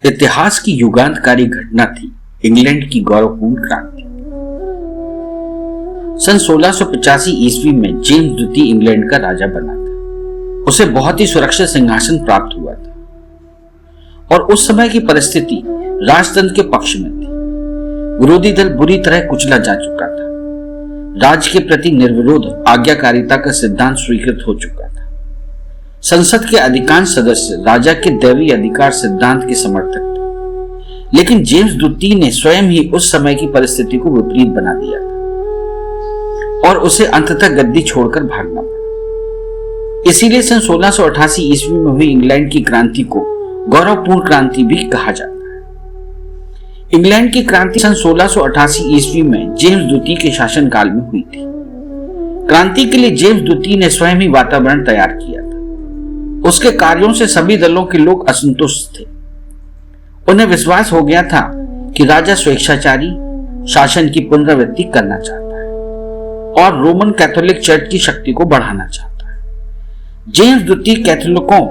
इतिहास की युगांतकारी घटना थी इंग्लैंड की गौरवपूर्ण क्रांति। सन 1685 ईस्वी में जेम्स द्वितीय इंग्लैंड का राजा बना था। उसे बहुत ही सुरक्षित सिंहासन प्राप्त हुआ था और उस समय की परिस्थिति राजतंत्र के पक्ष में थी। विरोधी दल बुरी तरह कुचला जा चुका था। राज्य के प्रति निर्विरोध आज्ञाकारिता का सिद्धांत स्वीकृत हो चुका था। संसद के अधिकांश सदस्य राजा के दैवीय अधिकार सिद्धांत के समर्थक थे, लेकिन जेम्स द्वितीय ने स्वयं ही उस समय की परिस्थिति को विपरीत बना दिया था और उसे अंततः गद्दी छोड़कर भागना पड़ा। इसीलिए सन 1688 ईस्वी में हुई इंग्लैंड की क्रांति को गौरवपूर्ण क्रांति भी कहा जाता है। इंग्लैंड की क्रांति सन 1688 ईस्वी में जेम्स द्वितीय के शासनकाल में हुई थी। क्रांति के लिए जेम्स द्वितीय ने स्वयं ही वातावरण तैयार किया था। उसके कार्यों से सभी दलों के लोग असंतुष्ट थे। उन्हें विश्वास हो गया था कि राजा स्वेच्छाचारी शासन की पुनरावृत्ति करना चाहता है और रोमन कैथोलिक चर्च की शक्ति को बढ़ाना चाहता है। जेम्स द्वितीय कैथोलिकों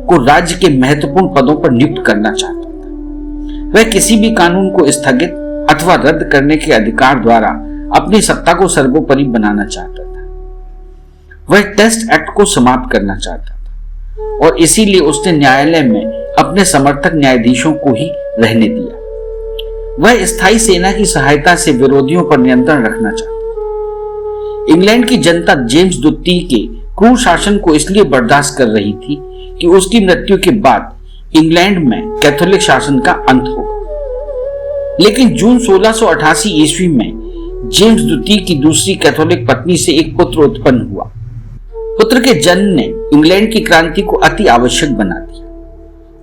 को राज्य के महत्वपूर्ण पदों पर नियुक्त करना चाहता था। वह किसी भी कानून को स्थगित अथवा रद्द करने के अधिकार द्वारा अपनी सत्ता को सर्वोपरि बनाना चाहता था। वह टेस्ट एक्ट को समाप्त करना चाहता था और इसीलिए उसने न्यायालय में अपने समर्थक न्यायाधीशों को ही रहने दिया। वह स्थायी सेना की सहायता से विरोधियों पर नियंत्रण रखना चाहता था। इंग्लैंड की जनता जेम्स द्वितीय के क्रूर शासन को इसलिए बर्दाश्त कर रही थी कि उसकी मृत्यु के बाद इंग्लैंड में कैथोलिक शासन का अंत होगा। लेकिन जून 1688 ईस्वी में जेम्स द्वितीय की दूसरी कैथोलिक पत्नी से एक पुत्र उत्पन्न हुआ। पुत्र के जन्म ने इंग्लैंड की क्रांति को अति आवश्यक बना दिया।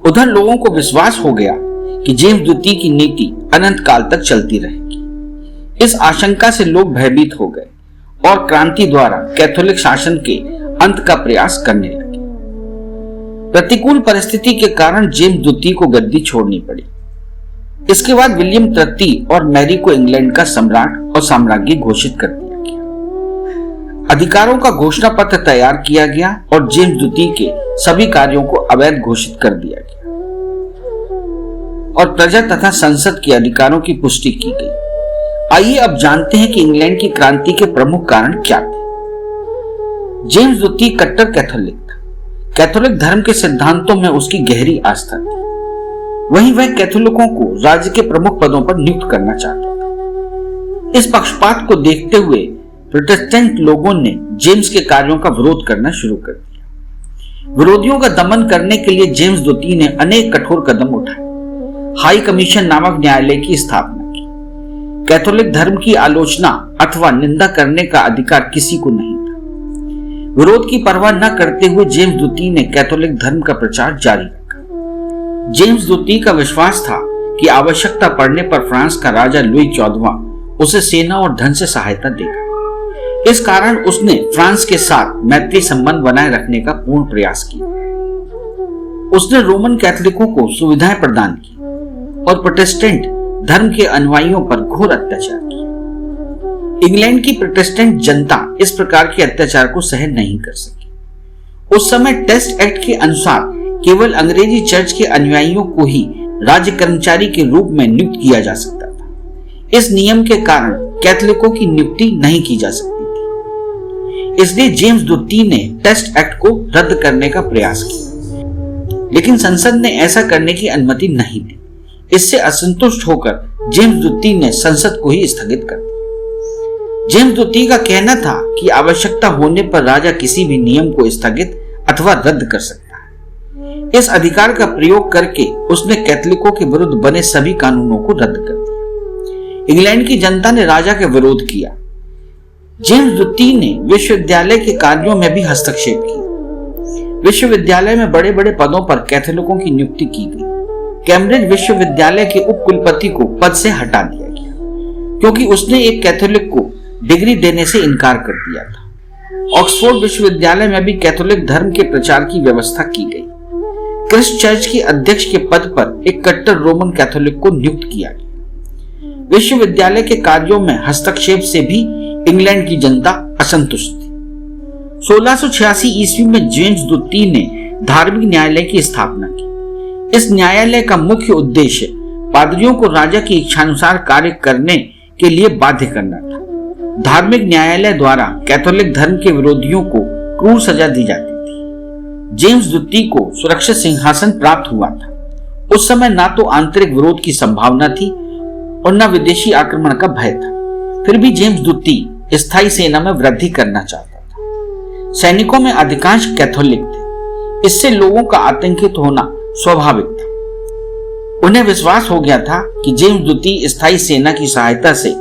उधर लोगों को विश्वास हो गया कि जेम्स द्वितीय की नीति अनंत काल तक चलती रहेगी। इस आशंका से लोग भयभीत हो गए और क्रांति द्वारा कैथोलिक शासन के अंत का प्रयास करने लगे। प्रतिकूल परिस्थिति के कारण जेम्स द्वितीय को गद्दी छोड़नी पड़ी। इसके बाद विलियम तृतीय और मैरी को इंग्लैंड का सम्राट और साम्राज्ञी घोषित कर दिया गया। अधिकारों का घोषणा पत्र तैयार किया गया और जेम्स द्वितीय के सभी कार्यों को अवैध घोषित कर दिया गया और प्रजा तथा संसद के अधिकारों की पुष्टि की गई। आइए अब जानते हैं कि इंग्लैंड की क्रांति के प्रमुख कारण क्या थे। जेम्स द्वितीय कट्टर कैथोलिक था। कैथोलिक धर्म के सिद्धांतों में उसकी गहरी आस्था थी। वहीं वह कैथोलिकों को राज्य के प्रमुख पदों पर नियुक्त करना चाहता था। इस पक्षपात को देखते हुए प्रोटेस्टेंट लोगों ने जेम्स के कार्यों का विरोध करना शुरू कर दिया। विरोधियों का दमन करने के लिए जेम्स द्वितीय ने अनेक कठोर कदम उठाए। हाई कमीशन नामक न्यायालय की स्थापना की। कैथोलिक धर्म की आलोचना अथवा निंदा करने का अधिकार किसी को नहीं था। विरोध की परवाह न करते हुए जेम्स द्वितीय ने कैथोलिक धर्म का प्रचार जारी रखा। जेम्स द्वितीय का विश्वास था कि आवश्यकता पड़ने पर फ्रांस का राजा लुई 14वां उसे सेना और धन से सहायता देगा। इस कारण उसने फ्रांस के साथ मैत्री संबंध बनाए रखने का पूर्ण प्रयास किया। उसने रोमन कैथोलिकों को सुविधाएं प्रदान की और प्रोटेस्टेंट धर्म के अनुयायियों पर घोर अत्याचार किया। इंग्लैंड की प्रोटेस्टेंट जनता इस प्रकार के अत्याचार को सहन नहीं कर सकी। उस समय टेस्ट एक्ट के अनुसार केवल अंग्रेजी चर्च के अनुयायियों को ही राज्य कर्मचारी के रूप में नियुक्त किया जा सकता था। इस नियम के कारण कैथोलिकों की नियुक्ति नहीं की जा सकती थी। इसलिए जेम्स द्वितीय ने टेस्ट एक्ट को रद्द करने का प्रयास किया, लेकिन संसद ने ऐसा करने की अनुमति नहीं दी। इससे असंतुष्ट होकर जेम्स द्वितीय ने संसद को ही स्थगित कर दिया। जेम्स द्वितीय का कहना था कि आवश्यकता होने पर राजा किसी भी नियम को स्थगित अथवा रद्द कर सकता है। इस अधिकार का प्रयोग करके उसने कैथोलिकों के विरुद्ध बने सभी कानूनों को रद्द कर दिया। इंग्लैंड की जनता ने राजा का विरोध किया। जेम्स द्वितीय ने विश्वविद्यालय के कार्यों में भी हस्तक्षेप किया। विश्वविद्यालय में बड़े बड़े पदों पर कैथोलिकों की नियुक्ति की गई। कैम्ब्रिज विश्वविद्यालय के उप कुलपति को पद से हटा दिया गया क्योंकि उसने एक कैथोलिक को डिग्री देने से इनकार कर दिया था। ऑक्सफोर्ड विश्वविद्यालय में भी कैथोलिक धर्म के प्रचार की व्यवस्था की गई। क्रिस्ट चर्च के अध्यक्ष के पद पर एक कट्टर रोमन कैथोलिक को नियुक्त किया गया। विश्वविद्यालय के कार्यों में हस्तक्षेप से भी इंग्लैंड की जनता असंतुष्ट थी। 1686 ईस्वी में जेम्स द्वितीय ने धार्मिक न्यायालय की स्थापना की। इस न्यायालय का मुख्य उद्देश्य पादरियों को राजा की इच्छानुसार कार्य करने के लिए बाध्य करना था। धार्मिक न्यायालय द्वारा कैथोलिक धर्म के विरोधियों को क्रूर सजा दी जाती थी। जेम्स द्वितीय को सुरक्षित सिंहासन प्राप्त हुआ था। उस समय ना तो आंतरिक विरोध की संभावना थी और न विदेशी आक्रमण का भय था। फिर भी जेम्स द्वितीय स्थायी सेना में वृद्धि करना चाहता था। सैनिकों में अधिकांश कैथोलिक थे। इससे लोगों का आतंकित होना स्वाभाविक था। उन्हें विश्वास हो गया था कि जेम्स द्वितीय स्थायी सेना की सहायता से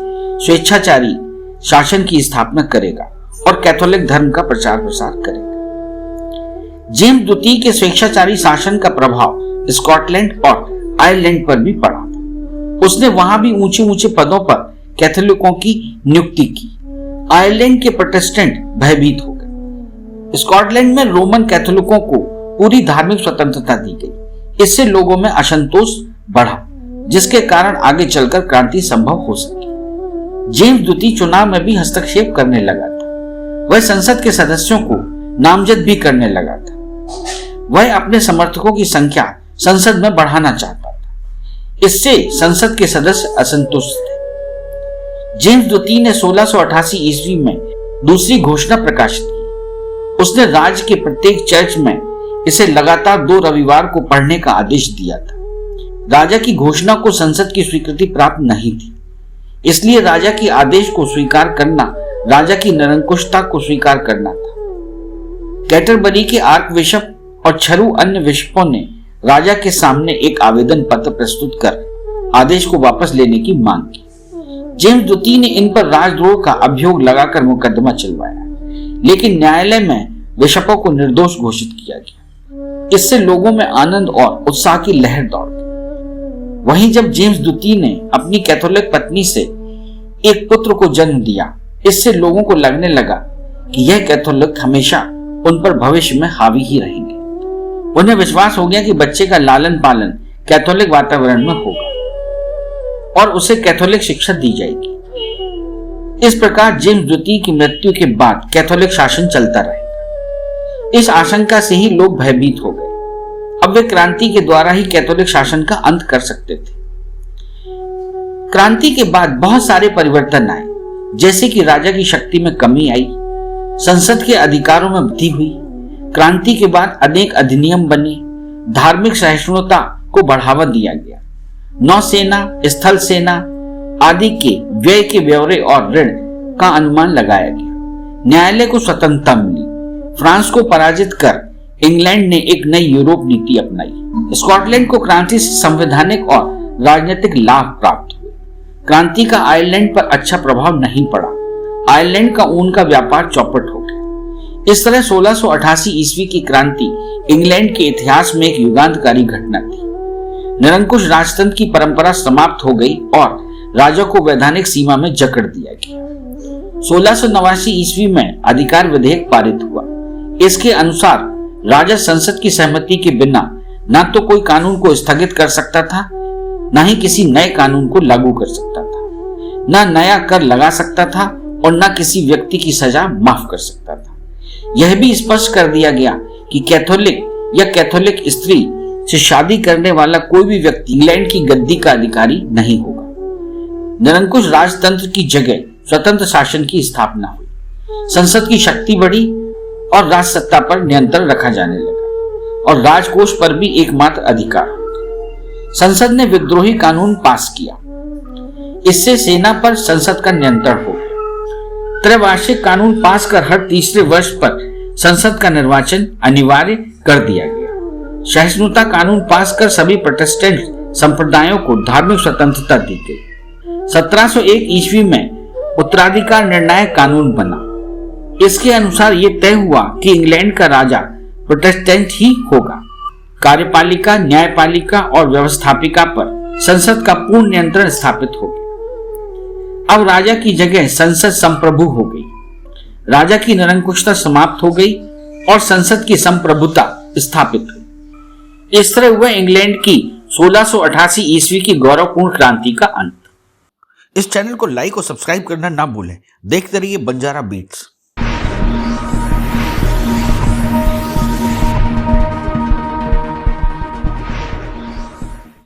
स्वेच्छाचारी शासन की स्थापना करेगा और कैथोलिक धर्म का प्रचार प्रसार करेगा। जेम्स द्वितीय के स्वेच्छाचारी शासन का प्रभाव स्कॉटलैंड और आयरलैंड पर भी पड़ा था। उसने वहां भी ऊंचे ऊंचे पदों पर कैथोलिकों की नियुक्ति की। आयरलैंड के प्रोटेस्टेंट भयभीत हो गए। स्कॉटलैंड में रोमन कैथोलिकों को पूरी धार्मिक स्वतंत्रता दी गई। इससे लोगों में असंतोष बढ़ा, जिसके कारण आगे चलकर क्रांति संभव हो सकी। जेम्स द्वितीय चुनाव में भी हस्तक्षेप करने लगा था। वह संसद के सदस्यों को नामजद भी करने लगा था। वह अपने समर्थकों की संख्या संसद में बढ़ाना चाहता था। इससे संसद के सदस्य असंतुष्ट थे। जेम्स द्वितीय ने 1688 ईस्वी में दूसरी घोषणा प्रकाशित की। उसने राज्य के प्रत्येक चर्च में इसे लगातार 2 रविवार को पढ़ने का आदेश दिया था। राजा की घोषणा को संसद की स्वीकृति प्राप्त नहीं थी, इसलिए राजा के आदेश को स्वीकार करना राजा की निरंकुशता को स्वीकार करना था। कैटरबरी के आर्क बिशप और 6 अन्य बिशपों ने राजा के सामने एक आवेदन पत्र प्रस्तुत कर आदेश को वापस लेने की मांग की। जेम्स द्वितीय ने इन पर राजद्रोह का अभियोग लगाकर मुकदमा चलवाया, लेकिन न्यायालय में बिशपों को निर्दोष घोषित किया गया। इससे लोगों में आनंद और उत्साह की लहर दौड़ गई। वहीं जब जेम्स द्वितीय ने अपनी कैथोलिक पत्नी से एक पुत्र को जन्म दिया, इससे लोगों को लगने लगा कि यह कैथोलिक हमेशा उन पर भविष्य में हावी ही रहेंगे। उन्हें विश्वास हो गया कि बच्चे का लालन पालन कैथोलिक वातावरण में होगा और उसे कैथोलिक शिक्षा दी जाएगी। इस प्रकार जेम्स द्वितीय की मृत्यु के बाद कैथोलिक शासन चलता रहेगा। इस आशंका से ही लोग भयभीत हो गए। अब वे क्रांति के द्वारा ही कैथोलिक शासन का अंत कर सकते थे। क्रांति के बाद बहुत सारे परिवर्तन आए, जैसे कि राजा की शक्ति में कमी आई, संसद के अधिकारों में वृद्धि हुई। क्रांति के बाद अनेक अधिनियम बने, धार्मिक सहिष्णुता को बढ़ावा दिया गया। नौसेना, स्थल सेना आदि के व्यय के ब्यौरे और ऋण का अनुमान लगाया गया। न्यायालय को स्वतंत्रता मिली। फ्रांस को पराजित कर इंग्लैंड ने एक नई यूरोप नीति अपनाई। स्कॉटलैंड को क्रांति से संवैधानिक और राजनीतिक लाभ प्राप्त हुए। क्रांति का आयरलैंड पर अच्छा प्रभाव नहीं पड़ा। आयरलैंड का ऊन का व्यापार चौपट हो गया। इस तरह 1688 ईस्वी की क्रांति इंग्लैंड के इतिहास में एक युगांतकारी घटना थी। निरंकुश राजतंत्र की परंपरा समाप्त हो गई और राजा को वैधानिक सीमा में जकड़ दिया गया। 1689 ईस्वी में अधिकार विधेयक पारित हुआ। इसके अनुसार राजा संसद की सहमति के बिना न तो कोई कानून को स्थगित कर सकता था, न ही किसी नए कानून को लागू कर सकता था, न नया कर लगा सकता था और न किसी व्यक्ति की सजा माफ कर सकता था। यह भी स्पष्ट कर दिया गया कि कैथोलिक या कैथोलिक स्त्री से शादी करने वाला कोई भी व्यक्ति इंग्लैंड की गद्दी का अधिकारी नहीं होगा। निरंकुश राजतंत्र की जगह स्वतंत्र शासन की स्थापना हुई। संसद की शक्ति बढ़ी और राज सत्ता पर नियंत्रण रखा जाने लगा और राजकोष पर भी एकमात्र अधिकार हो गया। संसद ने विद्रोही कानून पास किया। इससे सेना पर संसद का नियंत्रण हो गया। त्रैवार्षिक कानून पास कर हर तीसरे वर्ष पर संसद का निर्वाचन अनिवार्य कर दिया गया। सहिष्णुता कानून पास कर सभी प्रोटेस्टेंट संप्रदायों को धार्मिक स्वतंत्रता दी गई। 1701 ईस्वी में उत्तराधिकार निर्णायक कानून बना। इसके अनुसार यह तय हुआ कि इंग्लैंड का राजा प्रोटेस्टेंट ही होगा। कार्यपालिका, न्यायपालिका और व्यवस्थापिका पर संसद का पूर्ण नियंत्रण स्थापित हो गया। अब राजा की जगह संसद संप्रभु हो गई। राजा की निरंकुशता समाप्त हो गई और संसद की संप्रभुता स्थापित हुई। इस तरह हुआ इंग्लैंड की 1688 ईस्वी की गौरवपूर्ण क्रांति का अंत। इस चैनल को लाइक और सब्सक्राइब करना ना भूलें। देखते रहिए बंजारा बीट्स।